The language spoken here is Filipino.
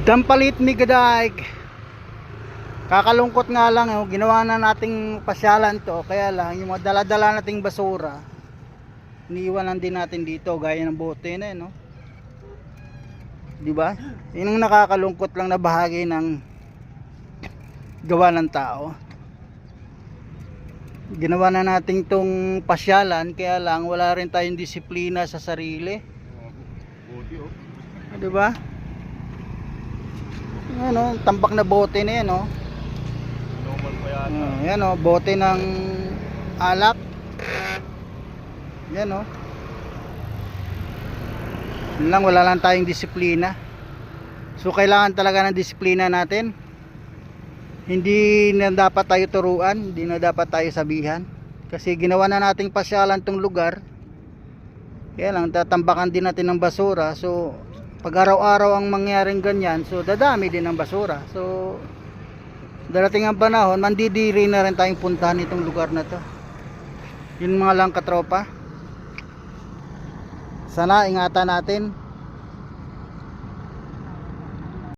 Dampalit mi gadag. Kakalungkot nga lang, ginawa na nating pasyalan to, kaya lang yung mga dala-dala nating basura iniiwanan din natin dito gaya ng bote na no. Di ba? Yun ang nakakalungkot lang na bahagi ng gawa ng tao. Ginawa na natin tong pasyalan, kaya lang wala rin tayong disiplina sa sarili. Di ba? Ano, tambak na bote na yan, oh. Yan, oh, bote ng alak. Yan, oh. Yun lang, wala lang tayong disiplina. So kailangan talaga ng disiplina natin. Hindi na dapat tayo turuan, hindi na dapat tayo sabihan. Kasi ginawa na nating pasyalan tong lugar. Kaya lang, tatambakan din natin ng basura. So pag araw-araw ang mangyaring ganyan, so dadami din ng basura. So darating ang panahon, mandidiri na rin tayong puntahan itong lugar na to. Yun mga lang katropa. Sana ingatan natin